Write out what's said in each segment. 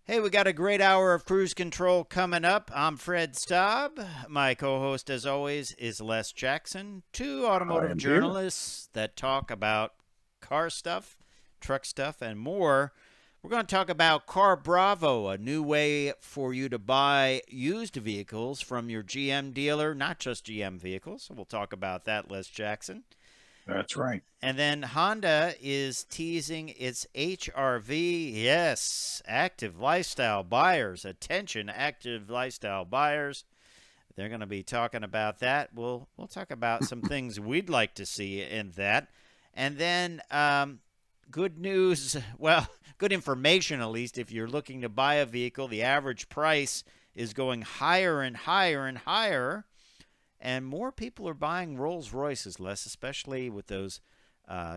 Hey, we got a great hour of cruise control coming up. I'm Fred Staub. My co-host, as always, is Les Jackson. Two automotive journalists that talk about car stuff, truck stuff, and more. We're going to talk about Car Bravo, a new way for you to buy used vehicles from your GM dealer, not just GM vehicles. So we'll talk about that, Les Jackson. That's right. And then Honda is teasing its HR-V. Yes, active lifestyle buyers. Attention, active lifestyle buyers. They're going to be talking about that. We'll talk about some things we'd like to see in that. And then good news, well, good information at least. If you're looking to buy a vehicle, the average price is going higher and higher and higher. And more people are buying Rolls Royces, less, especially with those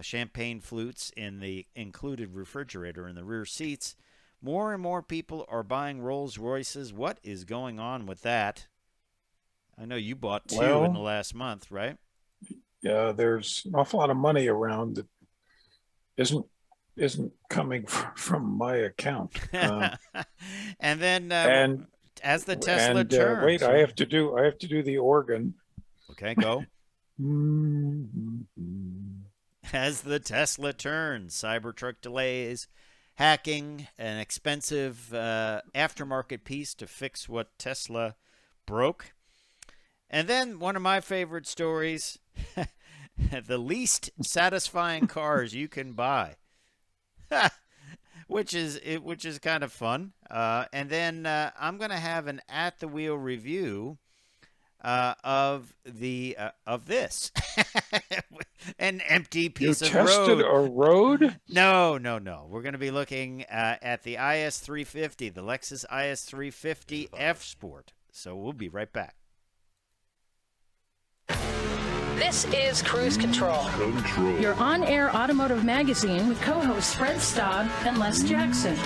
champagne flutes in the included refrigerator in the rear seats. More and more people are buying Rolls Royces. What is going on with that? I know you bought two in the last month, right? Yeah, there's an awful lot of money around that isn't coming from my account. And then as the Tesla turns. Wait, I have to do the organ. Okay, go. As the Tesla turns, Cybertruck delays, hacking, an expensive aftermarket piece to fix what Tesla broke. And then one of my favorite stories, the least satisfying cars you can buy. Which is kind of fun. And then I'm going to have an at the wheel review of this, an empty piece of road. You tested a road? No. We're going to be looking at the IS350, the Lexus IS350 F Sport. So we'll be right back. This is Cruise Control. Your on-air automotive magazine with co-hosts Fred Staub and Les Jackson.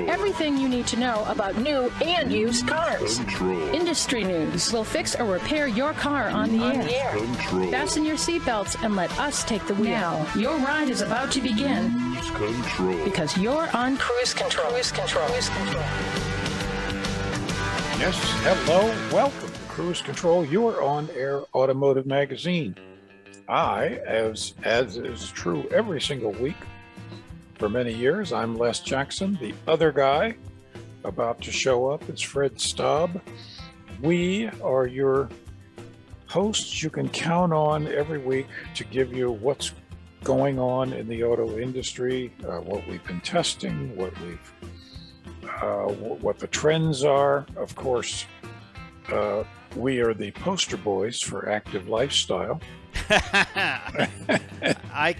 Everything you need to know about new and used cars. Industry news. We'll fix or repair your car on the air. Fasten your seatbelts and let us take the wheel. Now, your ride is about to begin. Because you're on Cruise Control. Cruise Control. Cruise Control. Yes, hello, welcome to Cruise Control, your on-air automotive magazine. I, as is true every single week for many years, I'm Les Jackson. The other guy about to show up is Fred Staub. We are your hosts you can count on every week to give you what's going on in the auto industry, what we've been testing, what the trends are. Of course, we are the poster boys for active lifestyle. I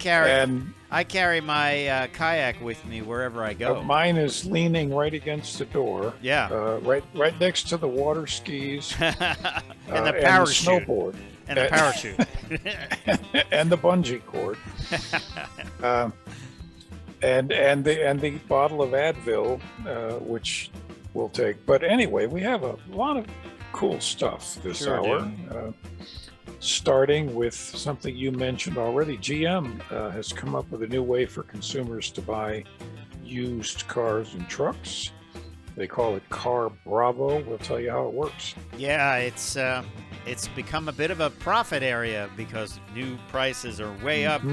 carry my kayak with me wherever I go. Mine is leaning right against the door. Yeah. Right next to the water skis. And the parachute. And the snowboard. And the parachute. And the bungee cord. And the bottle of Advil, which we'll take. But anyway, we have a lot of cool stuff this hour. Starting with something you mentioned already, GM has come up with a new way for consumers to buy used cars and trucks. They call it Car Bravo. We'll tell you how it works. Yeah, it's become a bit of a profit area because new prices are way up.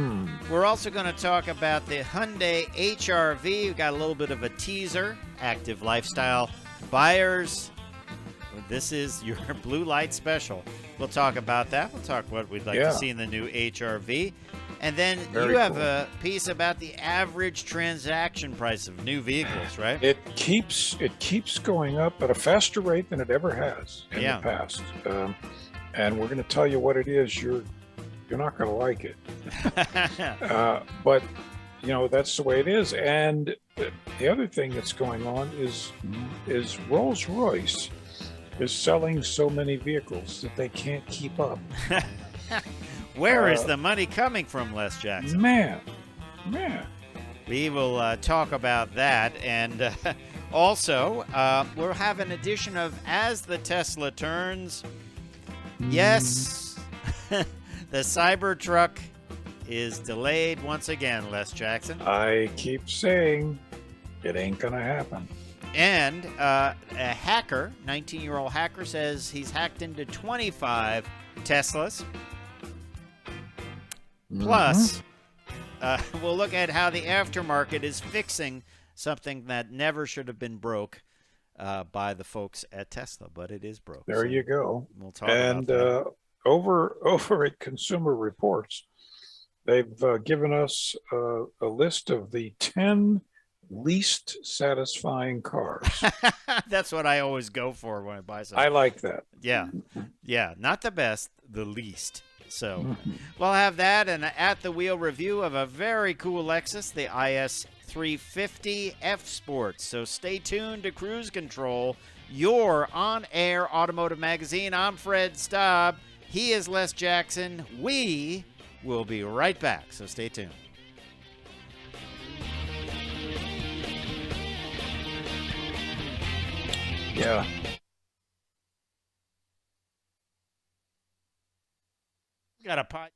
We're also going to talk about the Hyundai HR-V. We've got a little bit of a teaser. Active lifestyle buyers. This is your blue light special. We'll talk about that. We'll talk what we'd like to see in the new HR-V. And then you have a piece about the average transaction price of new vehicles, right? It keeps going up at a faster rate than it ever has in the past. And we're going to tell you what it is. You're not going to like it. But, that's the way it is. And the other thing that's going on is Rolls-Royce is selling so many vehicles that they can't keep up. Where is the money coming from, Les Jackson? Man. We will talk about that. And also, we'll have an edition of As the Tesla Turns. Yes, the Cybertruck is delayed once again, Les Jackson. I keep saying it ain't going to happen. And a hacker, 19-year-old hacker, says he's hacked into 25 Teslas. Plus, we'll look at how the aftermarket is fixing something that never should have been broke by the folks at Tesla, but it is broke. There you go. We'll talk about that. Over at Consumer Reports, they've given us a list of the 10 least satisfying cars. That's what I always go for when I buy something. I like that. Yeah. Yeah. Not the best, the least. So we'll have that and at the wheel review of a very cool Lexus, the IS 350 F Sport. So stay tuned to Cruise Control, your on-air automotive magazine. I'm Fred Staub. He is Les Jackson. We will be right back. So stay tuned. Yeah. Got a pot.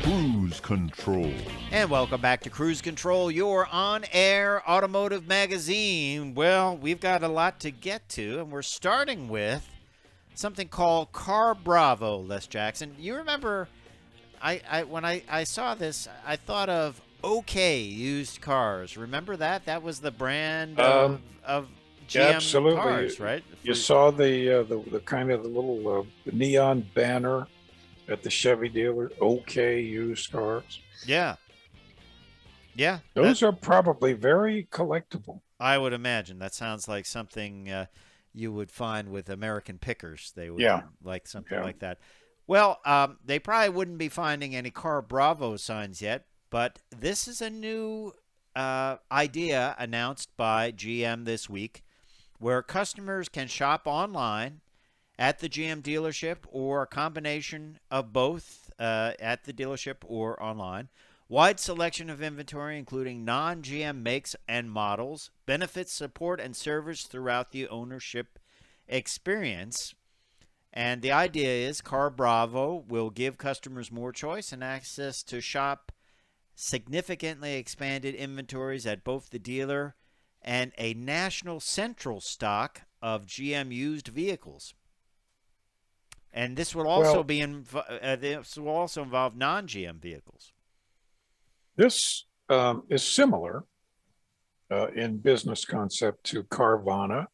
Cruise Control. And welcome back to Cruise Control, your on-air automotive magazine. Well, we've got a lot to get to, and we're starting with something called Car Bravo, Les Jackson. You remember, when I saw this, I thought of OK Used Cars. Remember that? That was the brand of GM absolutely. cars, right? You saw the kind of the little neon banner at the Chevy dealer, OK Used Cars. Yeah. Yeah. Those are probably very collectible. I would imagine. That sounds like something you would find with American Pickers. They would like something like that. Well, they probably wouldn't be finding any Car Bravo signs yet, but this is a new idea announced by GM this week where customers can shop online at the GM dealership or a combination of both at the dealership or online. Wide selection of inventory, including non-GM makes and models, benefits, support, and service throughout the ownership experience. And the idea is Car Bravo will give customers more choice and access to shop significantly expanded inventories at both the dealer and a national central stock of GM used vehicles. And this will also this will also involve non-GM vehicles. This is similar in business concept to Carvana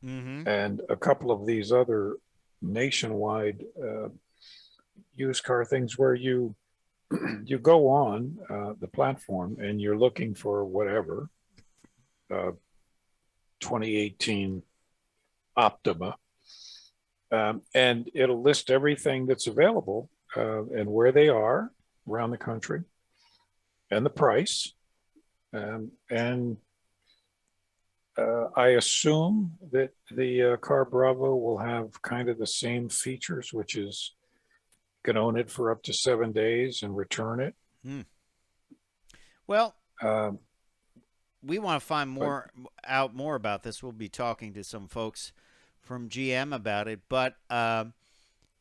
and a couple of these other nationwide used car things where you go on the platform and you're looking for whatever 2018 Optima, and it'll list everything that's available and where they are around the country and the price. And I assume that the Car Bravo will have kind of the same features, which is you can own it for up to 7 days and return it. Well, we want to find out more about this. We'll be talking to some folks from GM about it, but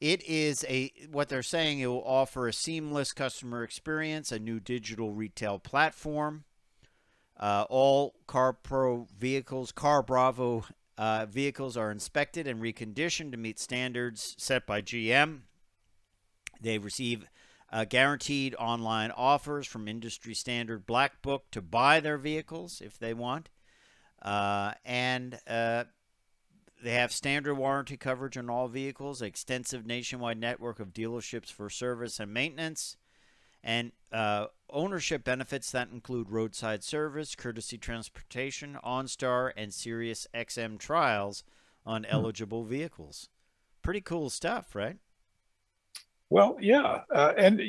it is what they're saying. It will offer a seamless customer experience, a new digital retail platform. All Car Bravo vehicles are inspected and reconditioned to meet standards set by GM. They receive guaranteed online offers from industry standard Black Book to buy their vehicles if they want. And they have standard warranty coverage on all vehicles, extensive nationwide network of dealerships for service and maintenance, and ownership benefits that include roadside service, courtesy transportation, OnStar, and Sirius XM trials on eligible vehicles. Pretty cool stuff, right? Well, yeah. And,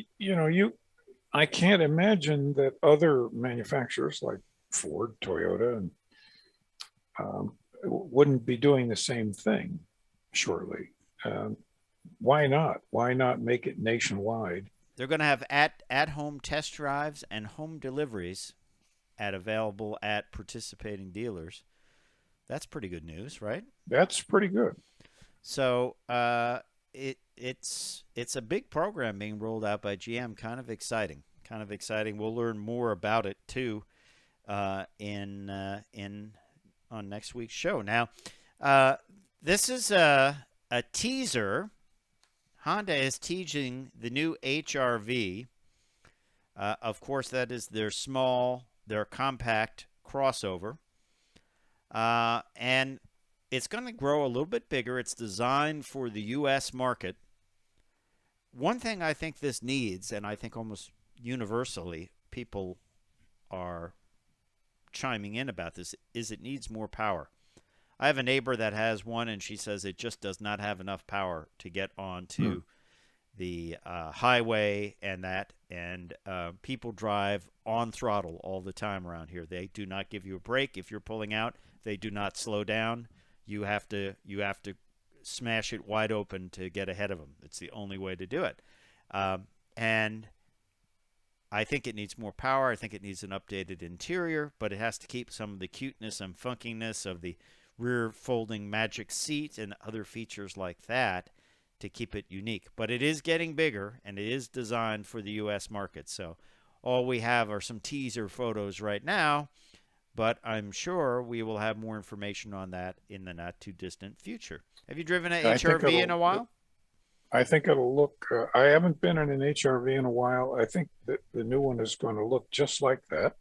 I can't imagine that other manufacturers like Ford, Toyota, and wouldn't be doing the same thing, surely. Why not? Why not make it nationwide? They're going to have at-home test drives and home deliveries available at participating dealers. That's pretty good news, right? That's pretty good. So it's a big program being rolled out by GM. Kind of exciting. We'll learn more about it too on next week's show. Now, this is a teaser. Honda is teasing the new HR-V. Of course, that is their compact crossover. And it's going to grow a little bit bigger. It's designed for the U.S. market. One thing I think this needs, and I think almost universally people are chiming in about this, is it needs more power. I have a neighbor that has one, and she says it just does not have enough power to get onto the highway and that. And people drive on throttle all the time around here. They do not give you a break if you're pulling out. They do not slow down. You have to smash it wide open to get ahead of them. It's the only way to do it. And I think it needs more power. I think it needs an updated interior, but it has to keep some of the cuteness and funkiness of the rear folding magic seat and other features like that to keep it unique. But it is getting bigger, and it is designed for the U.S. market. So all we have are some teaser photos right now, but I'm sure we will have more information on that in the not-too-distant future. Have you driven an HR-V in a while? I think it'll look, I haven't been in an HR-V in a while. I think that the new one is going to look just like that.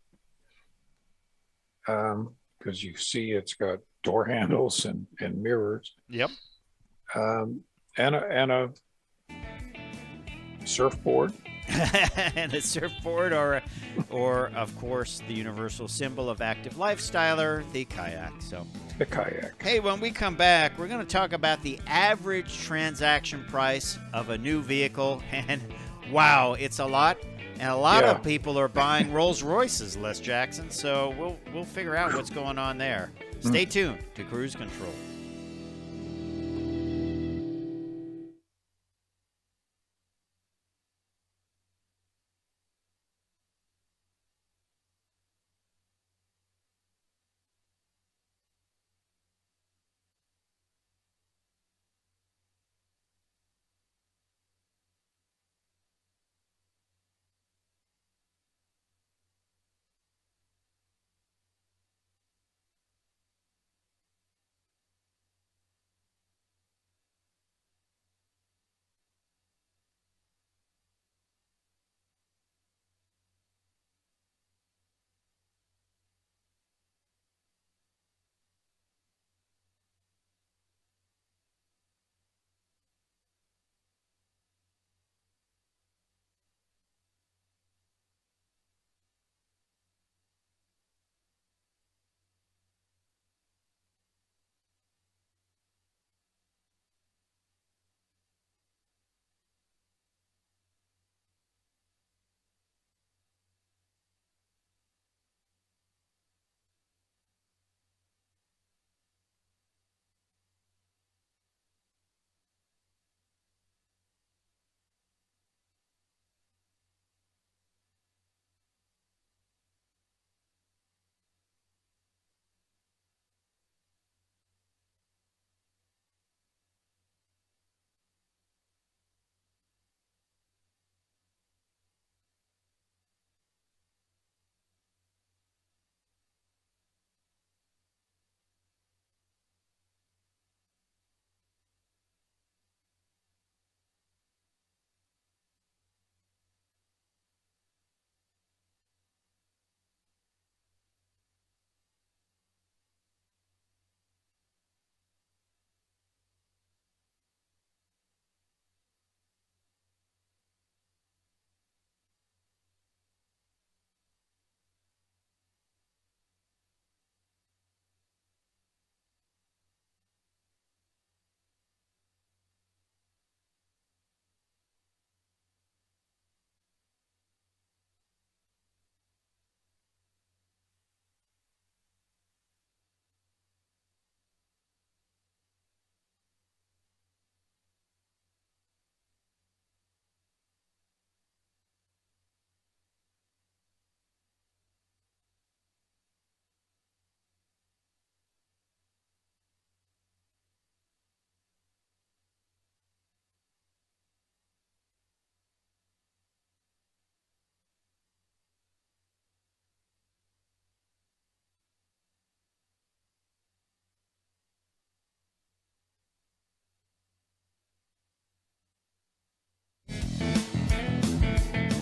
Because you see it's got door handles and mirrors. Yep. And a surfboard. And a surfboard, or of course the universal symbol of active lifestyler, the kayak. So the kayak. Hey, when we come back, we're going to talk about the average transaction price of a new vehicle, and wow, it's a lot. And a lot Yeah. of people are buying Rolls Royces, Les Jackson. So we'll figure out what's going on there. Stay tuned to Cruise Control.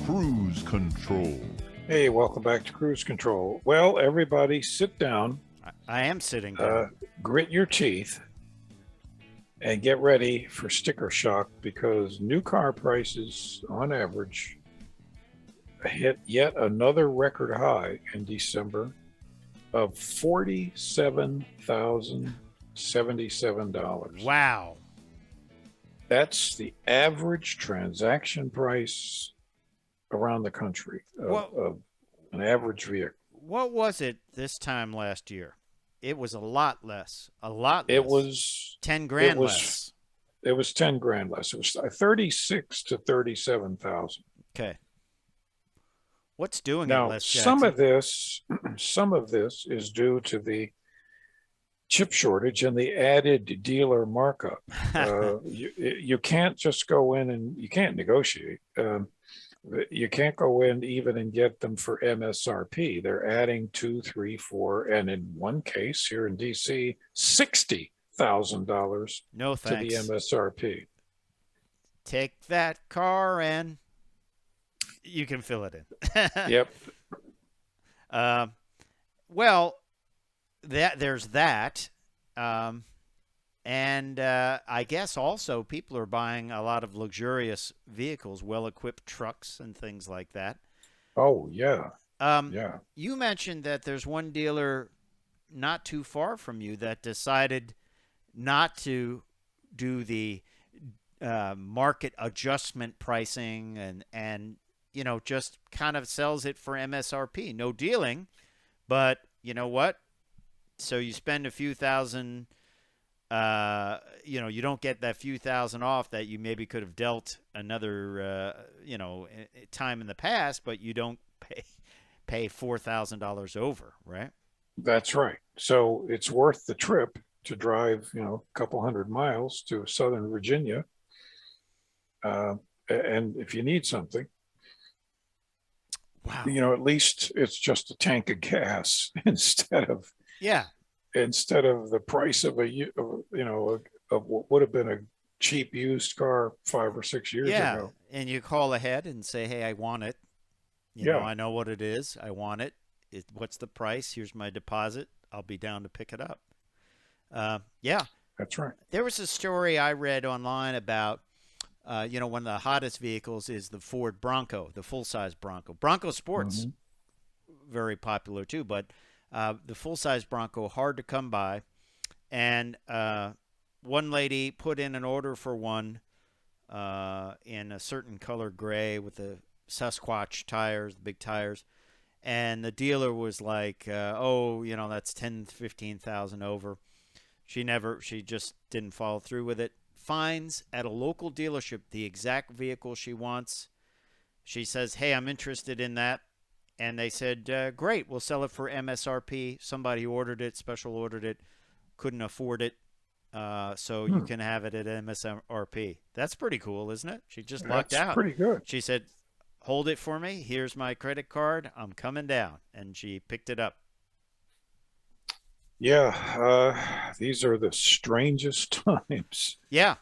Cruise Control. Hey, welcome back to Cruise Control. Well, everybody sit down, I am sitting down. grit your teeth, and get ready for sticker shock because new car prices, on average, hit yet another record high in December of $47,077. Wow. That's the average transaction price around the country of an average vehicle. What was it this time last year? It was a lot less. A lot less. It was 10 grand less. It was 10 grand less. It was 36 to 37,000. Okay. What's doing Now, it, Les some Jackson? some of this is due to the chip shortage and the added dealer markup. You can't just go in and you can't negotiate. You can't go in even and get them for MSRP. They're adding 2, 3, 4, and in one case here in DC, $60,000 No to the thanks. MSRP. Take that car and you can fill it in. Yep. Well, there's that. And I guess also people are buying a lot of luxurious vehicles, well-equipped trucks and things like that. Oh, yeah. Yeah. You mentioned that there's one dealer not too far from you that decided not to do the market adjustment pricing, and just kind of sells it for MSRP. No dealing, but you know what? So you spend a few thousand, you don't get that few thousand off that you maybe could have dealt another, time in the past, but you don't pay $4,000 over, right? That's right. So it's worth the trip to drive, a couple hundred miles to Southern Virginia. And if you need something, wow, at least it's just a tank of gas instead of the price of of what would have been a cheap used car 5 or 6 years ago. And you call ahead and say, hey, I want it. I know what it is. I want it. What's the price? Here's my deposit. I'll be down to pick it up. That's right. There was a story I read online about, one of the hottest vehicles is the Ford Bronco, the full-size Bronco. Bronco Sport's very popular too, but the full-size Bronco, hard to come by. And one lady put in an order for one in a certain color gray with the Sasquatch tires, the big tires. And the dealer was like, that's 10, 15,000 over. She just didn't follow through with it. Finds at a local dealership the exact vehicle she wants. She says, hey, I'm interested in that. And they said, great, we'll sell it for MSRP. Somebody ordered it, special ordered it, couldn't afford it. So you can have it at MSRP. That's pretty cool, isn't it? She just lucked out. That's pretty good. She said, hold it for me. Here's my credit card. I'm coming down. And she picked it up. Yeah, these are the strangest times. Yeah.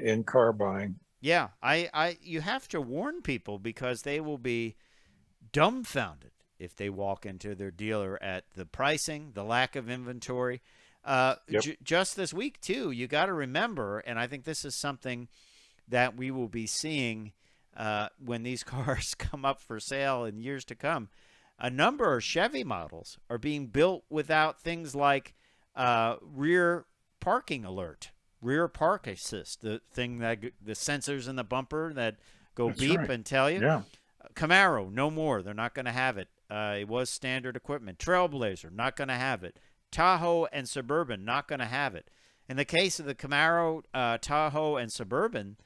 In car buying. Yeah, you have to warn people because they will be dumbfounded if they walk into their dealer at the pricing, the lack of inventory. Just this week too, you got to remember, and I think this is something that we will be seeing when these cars come up for sale in years to come. A number of Chevy models are being built without things like rear parking alert, rear park assist, the thing that the sensors in the bumper that go beep and tell you. Yeah. Camaro, no more. They're not going to have it. It was standard equipment. Trailblazer, not going to have it. Tahoe and Suburban, not going to have it. In the case of the Camaro, Tahoe, and Suburban,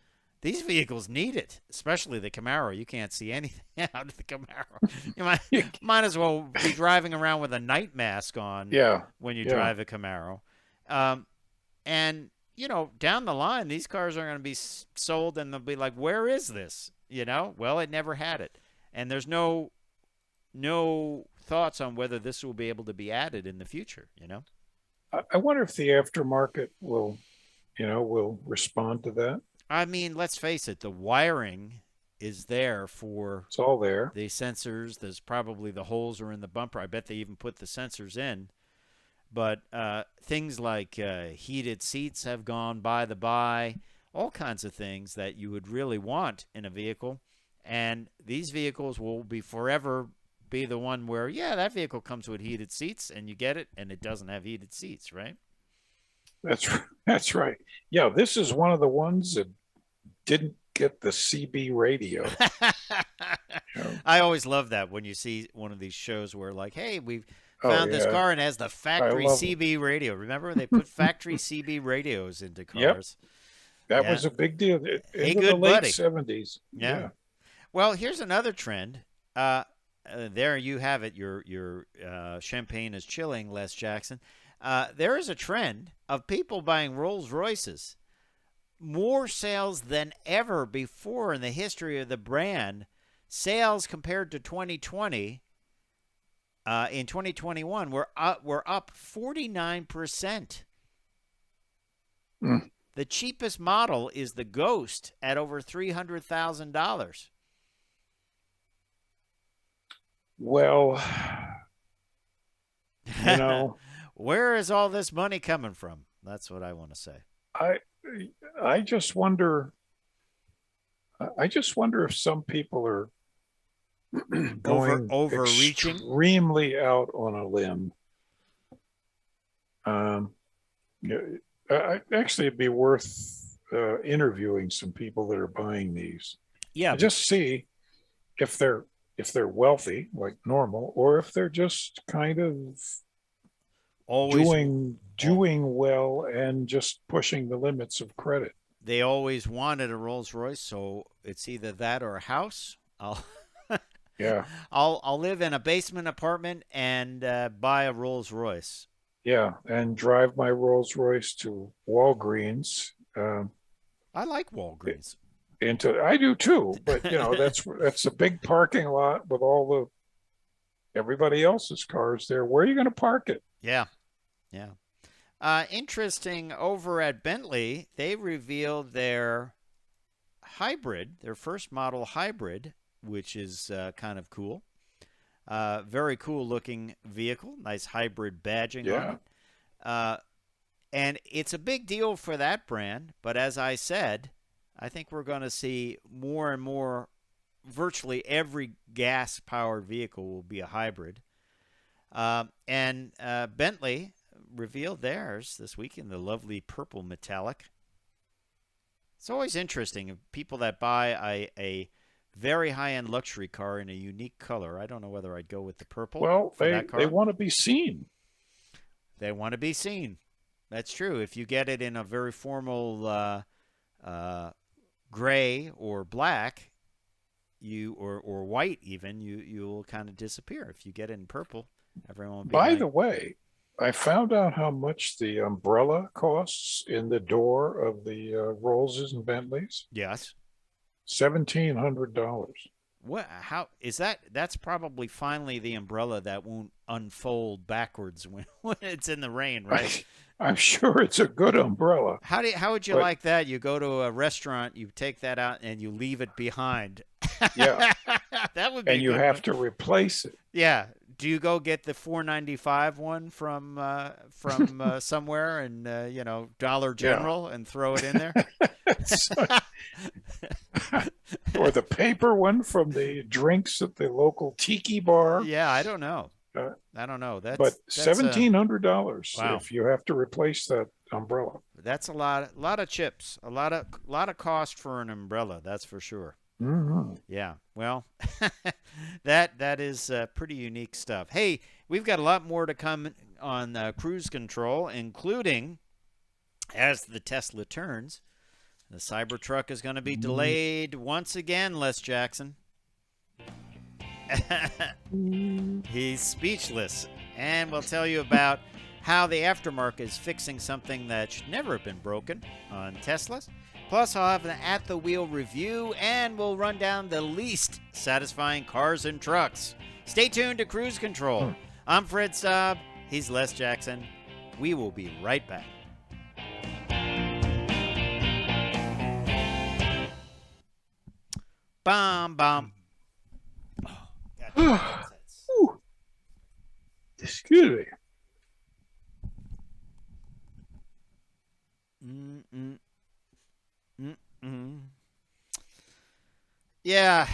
these vehicles need it, especially the Camaro. You can't see anything out of the Camaro. You might as well be driving around with a night mask on when you drive a Camaro. And, down the line, these cars are going to be sold and they'll be like, where is this? Well, it never had it. And there's no thoughts on whether this will be able to be added in the future, I wonder if the aftermarket will respond to that. I mean, let's face it, the wiring is there for it's all there. The sensors. There's probably the holes are in the bumper. I bet they even put the sensors in. But things like heated seats have gone by the by, all kinds of things that you would really want in a vehicle. And these vehicles will be forever be the one where, that vehicle comes with heated seats and you get it and it doesn't have heated seats, right? That's right. Yeah, this is one of the ones that didn't get the CB radio. I always love that when you see one of these shows where like, hey, we've found this car and it has the factory CB radio. Remember, they put factory CB radios into cars. That was a big deal in the late 70s. Yeah. Well, here's another trend. There you have it. Your champagne is chilling, Les Jackson. There is a trend of people buying Rolls Royces. More sales than ever before in the history of the brand. Sales compared to 2020. In 2021, we're up 49%. The cheapest model is the Ghost at over $300,000. Well, where is all this money coming from? That's what I want to say. I just wonder if some people are going overreaching, extremely out on a limb. Actually, it'd be worth interviewing some people that are buying these. Yeah, just see, if they're wealthy, like normal, or if they're just kind of Always, doing well and just pushing the limits of credit. they always wanted a Rolls Royce, so it's either that or a house. Yeah, I'll live in a basement apartment and buy a Rolls Royce. yeah, and drive my Rolls Royce to Walgreens. I like Walgreens. Into I do too, but that's a big parking lot with all the everybody else's cars there. Where are you going to park it? Yeah, yeah. Interesting. Over at Bentley, they revealed their hybrid, their first model hybrid, which is kind of cool. Very cool looking vehicle. Nice hybrid badging on it. And it's a big deal for that brand. But as I said, I think we're going to see more and more. Virtually every gas-powered vehicle will be a hybrid. And Bentley revealed theirs this week in the lovely purple metallic. It's always interesting. People that buy a very high-end luxury car in a unique color. I don't know whether I'd go with the purple. Well, for that car. they want to be seen. They want to be seen. That's true. If you get it in a very formal gray or black, or white even, you'll kind of disappear. If you get it in purple, everyone will be. By the way, I found out how much the umbrella costs in the door of the Rollses and Bentleys. Yes. $1,700. What? How is that? That's probably finally the umbrella that won't unfold backwards when it's in the rain, right? I'm sure it's a good umbrella. How would you like that? You go to a restaurant, you take that out, and you leave it behind. Yeah, that would be. And you have to replace it. Yeah. Do you go get the $4.95 one from somewhere and Dollar General and throw it in there? Or the paper one from the drinks at the local tiki bar. Yeah, I don't know. That's $1,700 wow. if you have to replace that umbrella. That's a lot of chips, a lot of cost for an umbrella. That's for sure. Mm-hmm. Yeah. Well, that is pretty unique stuff. Hey, we've got a lot more to come on Cruise Control, including as the Tesla turns. The Cybertruck is going to be delayed once again, Les Jackson. He's speechless. And we'll tell you about how the aftermarket is fixing something that should never have been broken on Teslas. Plus, I'll have an at-the-wheel review, and we'll run down the least satisfying cars and trucks. Stay tuned to Cruise Control. I'm Fred Staub. He's Les Jackson. We will be right back. Bomb, bomb. Oh, excuse me. Yeah.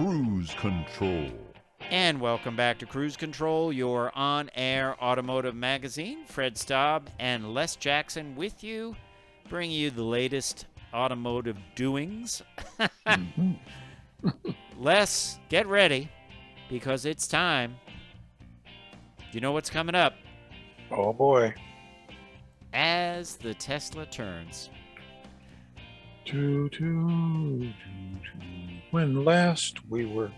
Cruise Control. And welcome back to Cruise Control, your on-air automotive magazine. Fred Staub and Les Jackson with you, bringing you the latest automotive doings. Les, get ready, because it's time. You know what's coming up? Oh, boy. As the Tesla turns. When last we were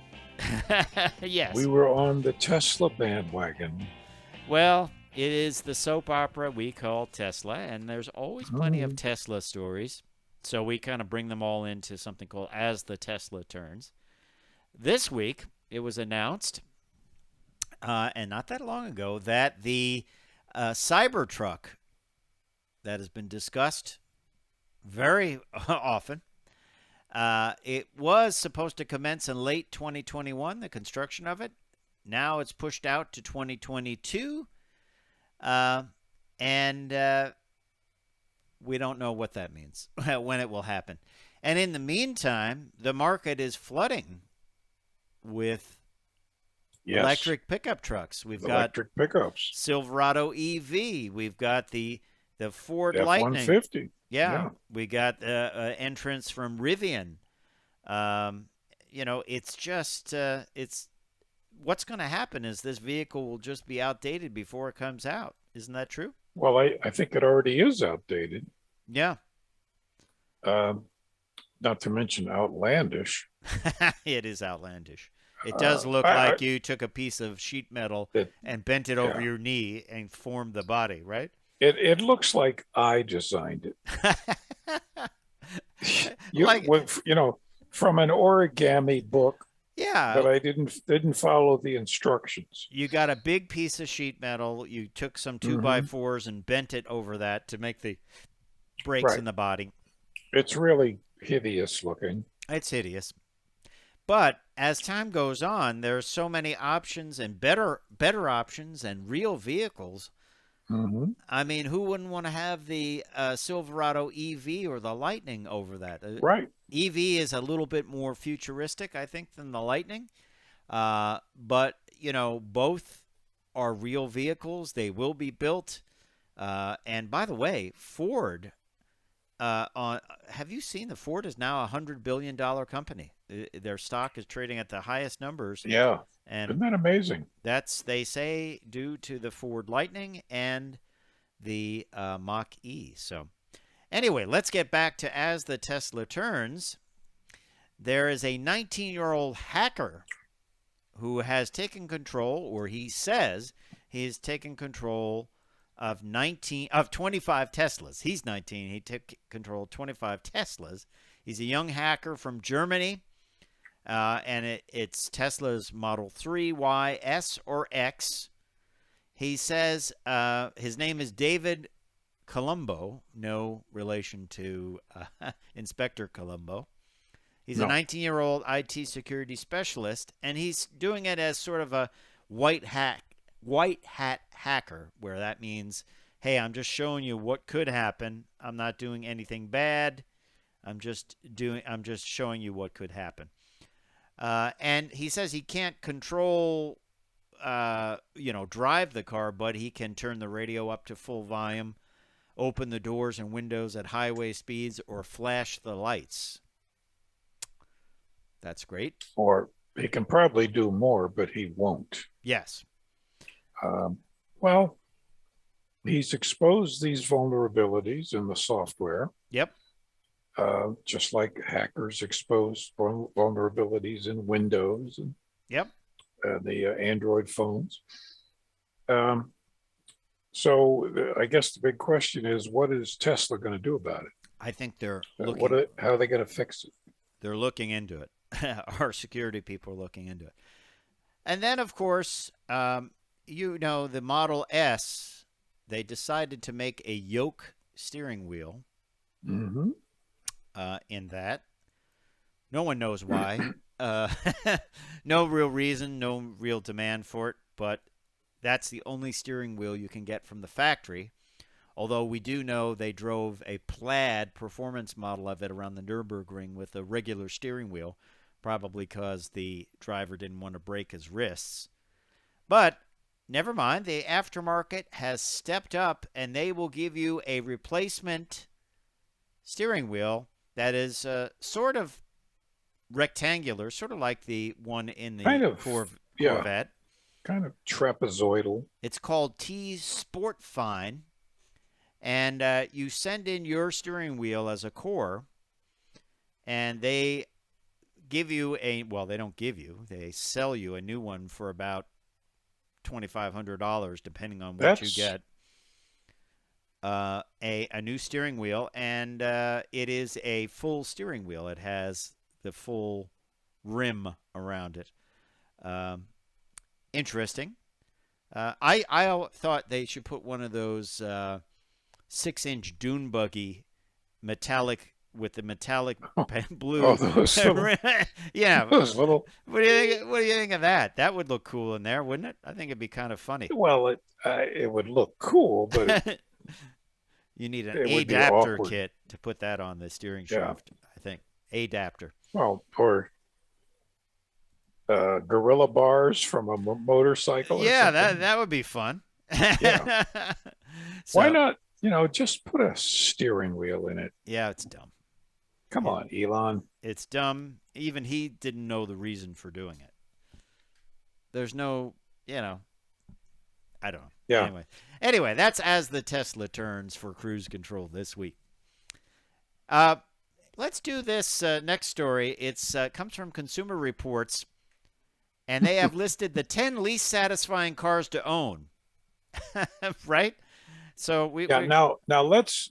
Yes. we were on the Tesla bandwagon. Well, it is the soap opera we call Tesla, and there's always plenty of Tesla stories. So we kind of bring them all into something called As the Tesla Turns. This week, it was announced, and not that long ago, that the Cybertruck that has been discussed very often, it was supposed to commence in late 2021, the construction of it. Now it's pushed out to 2022, and we don't know what that means, when it will happen. And in the meantime, the market is flooding with electric pickup trucks. We've got Electric pickups. Silverado EV. We've got the Ford Lightning. F-150. Yeah, we got entrance from Rivian. It's just it's what's going to happen is this vehicle will just be outdated before it comes out. Isn't that true? Well, I think it already is outdated. Yeah. Not to mention outlandish. It is outlandish. It does look like you took a piece of sheet metal and bent it over your knee and formed the body, right? It looks like I designed it. From an origami book. Yeah. But I didn't follow the instructions. You got a big piece of sheet metal. You took some 2x4s and bent it over that to make the breaks in the body. It's really hideous looking. It's hideous. But as time goes on, there's so many options and better options and real vehicles. I mean, who wouldn't want to have the Silverado EV or the Lightning over that? Right. EV is a little bit more futuristic, I think, than the Lightning. But, both are real vehicles. They will be built. And by the way, Ford, have you seen the Ford is now a $100 billion company? Their stock is trading at the highest numbers. Yeah. And isn't that amazing? That's, they say, due to the Ford Lightning and the Mach-E. So anyway, let's get back to As the Tesla Turns. There is a 19-year-old hacker who has taken control, or he says he's taken control of 25 Teslas. He's 19. He took control of 25 Teslas. He's a young hacker from Germany. And it's Tesla's Model 3, Y, S, or X. He says his name is David Colombo, no relation to Inspector Colombo. He's a 19-year-old IT security specialist, and he's doing it as sort of a white hat hacker, where that means, hey, I'm just showing you what could happen. I'm not doing anything bad. I'm just showing you what could happen. And he says he can't control, drive the car, but he can turn the radio up to full volume, open the doors and windows at highway speeds, or flash the lights. That's great. Or he can probably do more, but he won't. Yes. Well, he's exposed these vulnerabilities in the software. Yep. Just like hackers expose vulnerabilities in Windows and the Android phones. So I guess the big question is, what is Tesla going to do about it? I think they're looking. How are they going to fix it? They're looking into it. Our security people are looking into it. And then, of course, the Model S, they decided to make a yoke steering wheel. Mm-hmm. In that. No one knows why. No real reason, no real demand for it, but that's the only steering wheel you can get from the factory. Although we do know they drove a plaid performance model of it around the Nürburgring with a regular steering wheel, probably because the driver didn't want to break his wrists. But never mind, the aftermarket has stepped up, and they will give you a replacement steering wheel that is sort of rectangular, sort of like the one in the Corvette. Kind of trapezoidal. It's called T Sport Fine, and you send in your steering wheel as a core, and they give you they don't give you, they sell you a new one for about $2,500, depending on what you get. A new steering wheel, and it is a full steering wheel. It has the full rim around it. Interesting. I thought they should put one of those 6-inch dune buggy metallic with the metallic blue. Oh, those little, yeah. Those little. What do you think of that? That would look cool in there, wouldn't it? I think it'd be kind of funny. Well, it would look cool, but you need an adapter kit to put that on the steering shaft. I think adapter. Well, or gorilla bars from a motorcycle. Yeah, that would be fun. Yeah. So, why not? Just put a steering wheel in it. Yeah, it's dumb. Come on, Elon. It's dumb. Even he didn't know the reason for doing it. There's no, I don't know. Yeah. Anyway, that's as the Tesla turns for cruise control this week. Let's do this next story. It's comes from Consumer Reports, and they have listed the 10 least satisfying cars to own. Right? So now let's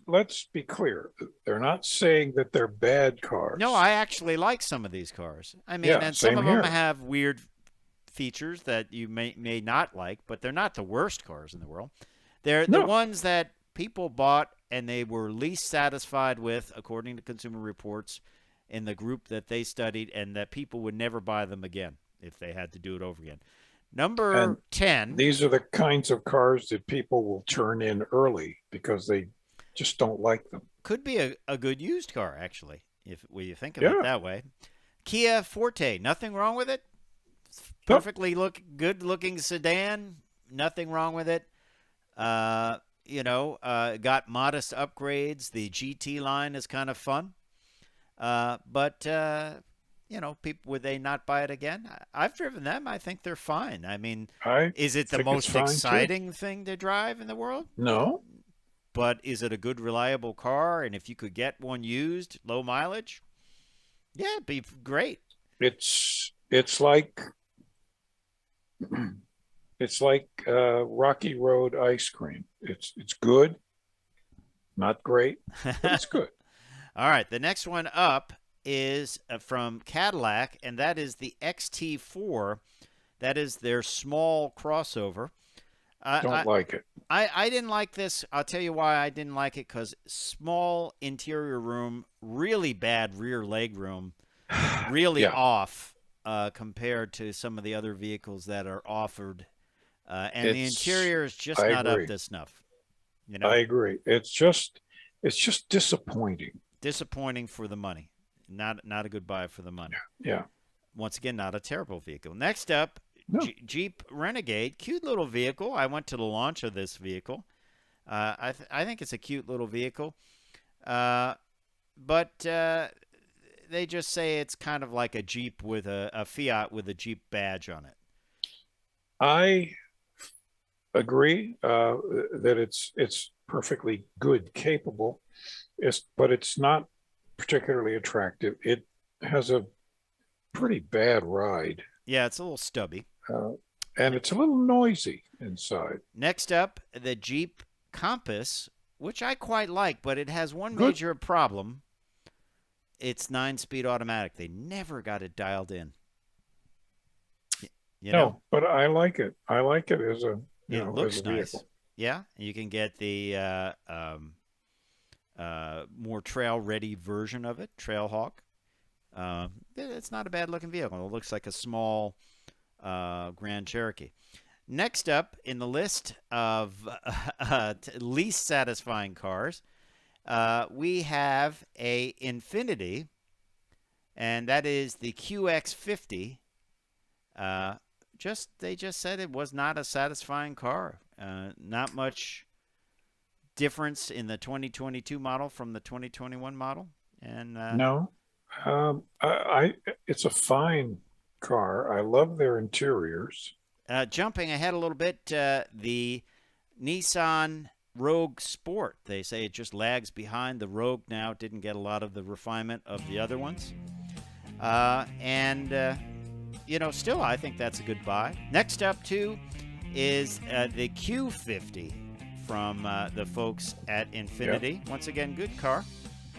be clear. They're not saying that they're bad cars. No, I actually like some of these cars. I mean, and some of them have weird features that you may not like, but they're not the worst cars in the world. They're the ones that people bought and they were least satisfied with, according to Consumer Reports, in the group that they studied, and that people would never buy them again if they had to do it over again. Number 10. These are the kinds of cars that people will turn in early because they just don't like them. Could be a good used car, actually, if you think of it that way. Kia Forte, nothing wrong with it. Perfectly good-looking sedan, nothing wrong with it. Got modest upgrades. The GT line is kind of fun. But people, would they not buy it again? I've driven them. I think they're fine. I mean, is it the most exciting thing to drive in the world? No. But is it a good, reliable car? And if you could get one used, low mileage, yeah, it'd be great. It's like Rocky Road ice cream. It's good, not great, but it's good. All right, the next one up is from Cadillac, and that is the XT4. That is their small crossover. Don't like it. I didn't like this. I'll tell you why I didn't like it, because small interior room, really bad rear leg room, really off compared to some of the other vehicles that are offered. And the interior is just not up to snuff. I agree. It's just disappointing. Disappointing for the money. Not a good buy for the money. Yeah. Once again, not a terrible vehicle. Next up, Jeep Renegade, cute little vehicle. I went to the launch of this vehicle. I think it's a cute little vehicle, but they just say it's kind of like a Jeep with a Fiat with a Jeep badge on it. I agree that it's perfectly good, capable, but it's not particularly attractive. It has a pretty bad ride. Yeah, it's a little stubby. And it's a little noisy inside. Next up, the Jeep Compass, which I quite like, but it has one major problem. It's 9-speed automatic. They never got it dialed in. No, but I like it. I like it as a it looks as a nice. vehicle. Yeah, you can get the more trail-ready version of it, Trailhawk. It's not a bad-looking vehicle. It looks like a small Grand Cherokee. Next up in the list of least satisfying cars, we have a Infiniti and that is the QX50. They just said it was not a satisfying car. Not much difference in the 2022 model from the 2021 model. And No, it's a fine car. I love their interiors. jumping ahead a little bit, the Nissan Rogue Sport. They say it just lags behind the Rogue now. It didn't get a lot of the refinement of the other ones. Still, I think that's a good buy. Next up, too, is the Q50 from the folks at Infiniti. Yep. Once again, good car,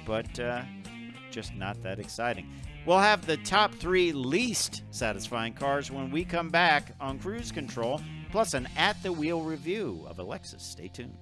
but just not that exciting. We'll have the top 3 least satisfying cars when we come back on Cruise Control, plus an at-the-wheel review of a Lexus. Stay tuned.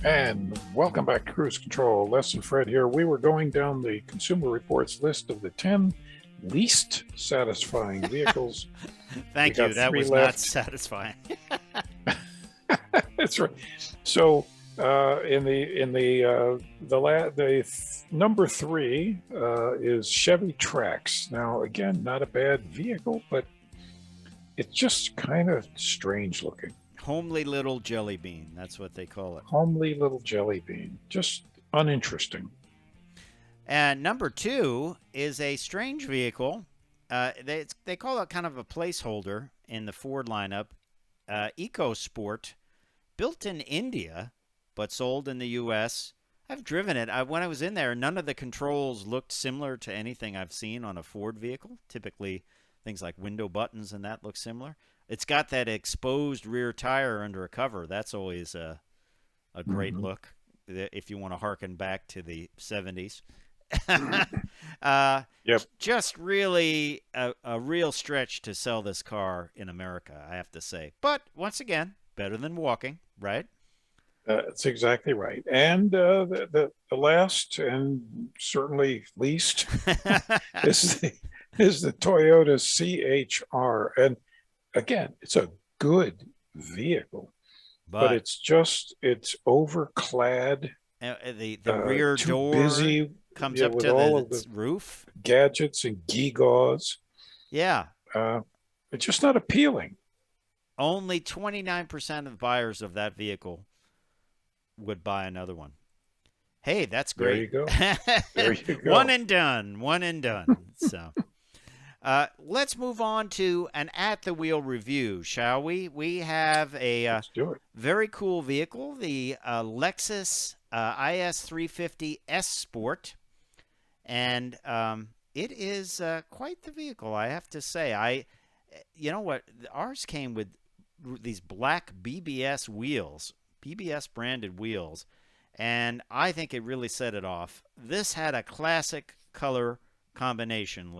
And welcome back to Cruise Control. Les and Fred here. We were going down the Consumer Reports list of the 10 least satisfying vehicles. Thank you. That was not satisfying. That's right. So number 3 is Chevy Trax. Now, again, not a bad vehicle, but it's just kind of strange looking. Homely little jelly bean. That's what they call it. Homely little jelly bean. Just uninteresting. And number 2 is a strange vehicle. They call it kind of a placeholder in the Ford lineup. EcoSport, built in India, but sold in the U.S. I've driven it. When I was in there, none of the controls looked similar to anything I've seen on a Ford vehicle. Typically, things like window buttons and that look similar. It's got that exposed rear tire under a cover. That's always a great look if you want to harken back to the 70s. Yep. Just really a real stretch to sell this car in America, I have to say. But once again, better than walking, right? That's exactly right. And the last and certainly least is the Toyota CHR. And again, it's a good vehicle, but it's overclad. The rear door busy, comes up to the roof. Gadgets and gewgaws. Yeah. It's just not appealing. Only 29% of buyers of that vehicle would buy another one. Hey, that's great. There you go. There you go. One and done. So let's move on to an at-the-wheel review, shall we? We have a very cool vehicle, the Lexus IS350 S Sport. And it is quite the vehicle, I have to say. You know what? Ours came with these black BBS wheels, BBS branded wheels, and I think it really set it off. This had a classic color combination.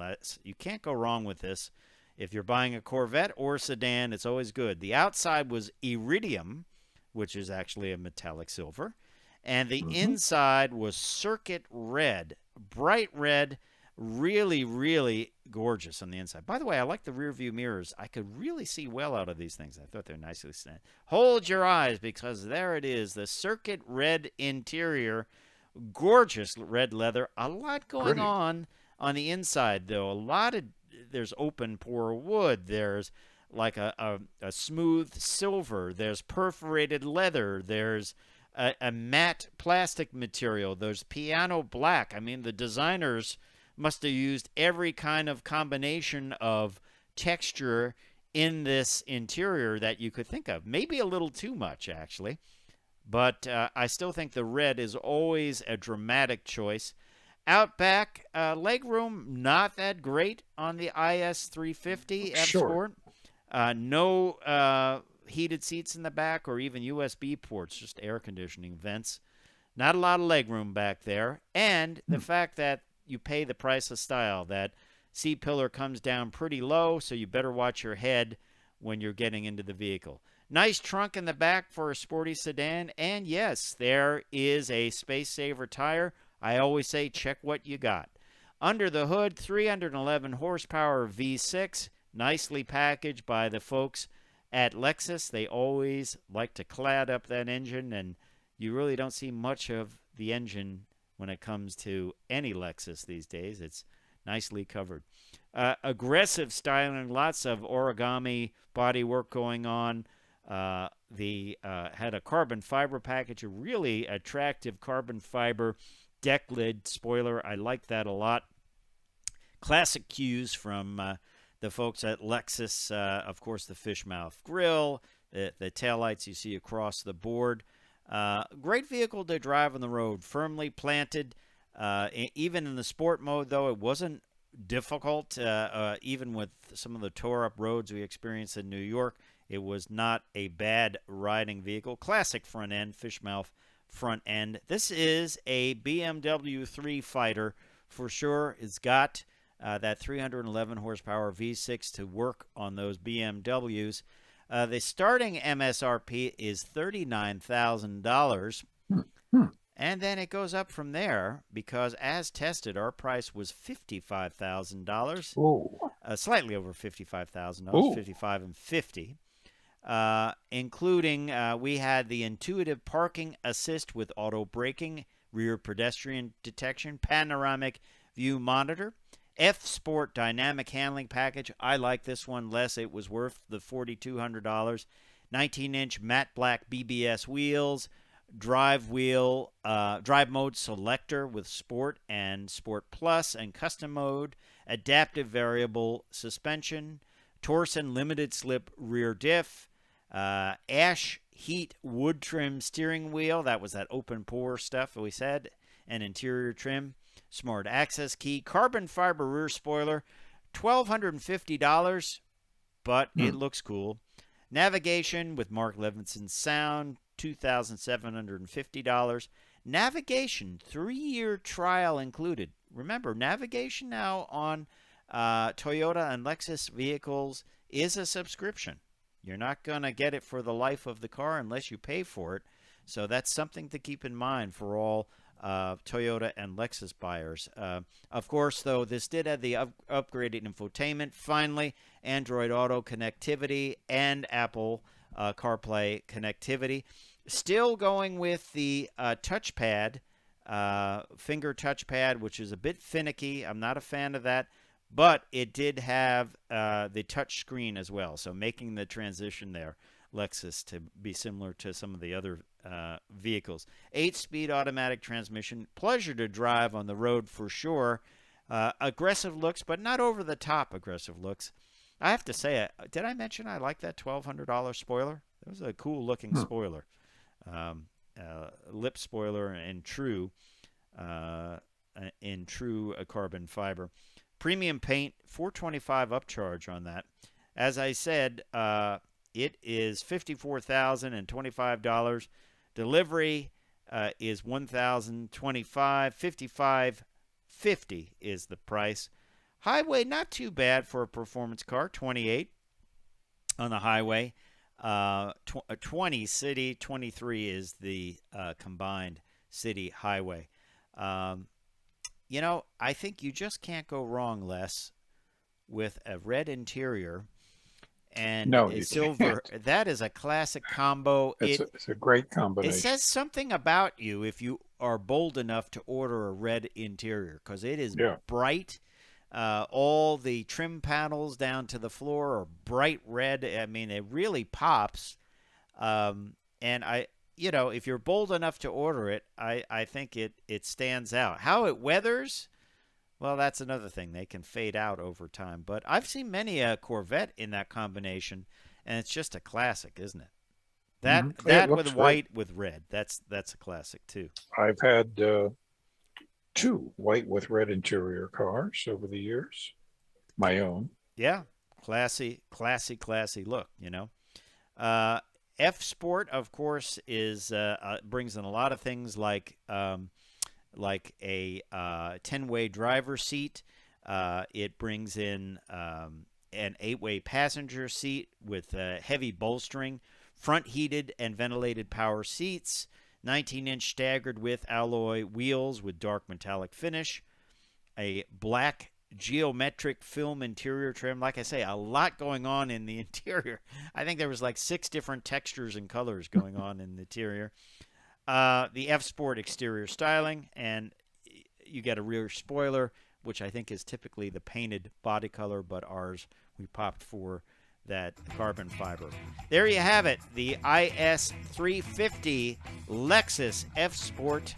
You can't go wrong with this. If you're buying a Corvette or a sedan, it's always good. The outside was iridium, which is actually a metallic silver, and the inside was circuit red, bright red, really, really gorgeous on the inside. By the way, I like the rear view mirrors. I could really see well out of these things. I thought they're nicely set. Hold your eyes, because there it is, the circuit red interior, gorgeous red leather. A lot going on the inside, though. There's open pore wood. There's like a smooth silver. There's perforated leather. There's a matte plastic material. There's piano black. I mean, the designers must have used every kind of combination of texture in this interior that you could think of. Maybe a little too much, actually. But I still think the red is always a dramatic choice. Out back, legroom, not that great on the IS350 F Sport. No heated seats in the back or even USB ports, just air conditioning vents. Not a lot of legroom back there. And the fact that you pay the price of style. That seat pillar comes down pretty low, so you better watch your head when you're getting into the vehicle. Nice trunk in the back for a sporty sedan. And yes, there is a space saver tire. I always say check what you got. Under the hood, 311 horsepower V6, nicely packaged by the folks at Lexus. They always like to clad up that engine, and you really don't see much of the engine when it comes to any Lexus these days. It's nicely covered. Aggressive styling, lots of origami bodywork going on. Had a carbon fiber package, a really attractive carbon fiber deck lid spoiler. I like that a lot. Classic cues from the folks at Lexus. Of course, the fish mouth grill, the taillights you see across the board. Great vehicle to drive on the road, firmly planted. Even in the sport mode, though, it wasn't difficult. Even with some of the tore-up roads we experienced in New York, it was not a bad riding vehicle. Classic front end, fish mouth front end. This is a BMW 3 Fighter for sure. It's got that 311 horsepower V6 to work on those BMWs. The starting MSRP is $39,000. And then it goes up from there because, as tested, our price was $55,000, Ooh. Slightly over $55,000, Ooh. 55 and 50, including we had the intuitive parking assist with auto braking, rear pedestrian detection, panoramic view monitor, F Sport dynamic handling package. I like this one less. It was worth the $4,200. 19-inch matte black BBS wheels, drive mode selector with Sport and Sport Plus and custom mode, adaptive variable suspension, Torsen limited slip rear diff, ash heat wood trim steering wheel. That was that open pore stuff we said, and interior trim, smart access key, carbon fiber rear spoiler, $1,250, but it looks cool. Navigation with Mark Levinson sound, $2,750. Navigation, 3-year trial included. Remember, navigation now on Toyota and Lexus vehicles is a subscription. You're not going to get it for the life of the car unless you pay for it. So that's something to keep in mind for all Toyota and Lexus buyers. Of course, though, this did have the upgraded infotainment. Finally, Android Auto connectivity and Apple CarPlay connectivity. Still going with the touchpad, finger touchpad, which is a bit finicky. I'm not a fan of that. But it did have the touch screen as well, so making the transition there, Lexus, to be similar to some of the other vehicles. 8-speed automatic transmission, pleasure to drive on the road for sure. Aggressive looks, but not over-the-top aggressive looks. I have to say, did I mention I like that $1,200 spoiler? It was a cool-looking spoiler. Lip spoiler in true carbon fiber. Premium paint, $425 upcharge on that. As I said, it is $54,025. Delivery is $1,025. $55.50 is the price. Highway, not too bad for a performance car. $28 on the highway. 20 city, 23 is the combined city highway. You know, I think you just can't go wrong, Les, with a red interior and a silver. Can't. That is a classic combo. It's a great combination. It says something about you if you are bold enough to order a red interior, because it is bright. All the trim panels down to the floor are bright red. I mean, it really pops. And if you're bold enough to order it, I think it stands out. How it weathers, well, that's another thing. They can fade out over time. But I've seen many a Corvette in that combination, and it's just a classic, isn't it? That with white with red, that's a classic too. I've had 2 white with red interior cars over the years, my own. Yeah, classy look, you know. F Sport, of course, is brings in a lot of things like a 10-way driver seat. It brings in an 8-way passenger seat with heavy bolstering, front heated and ventilated power seats, 19-inch staggered width alloy wheels with dark metallic finish, a black geometric film interior trim. Like I say, a lot going on in the interior. I think there was like 6 different textures and colors going on in the interior. The F Sport exterior styling, and you get a rear spoiler, which I think is typically the painted body color, but ours we popped for that carbon fiber. There you have it, the IS350 Lexus F Sport,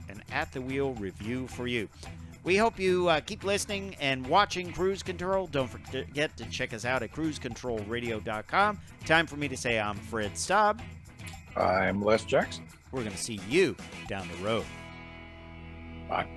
an at the wheel review for you. We hope you keep listening and watching Cruise Control. Don't forget to check us out at cruisecontrolradio.com. Time for me to say I'm Fred Staub. I'm Les Jackson. We're going to see you down the road. Bye.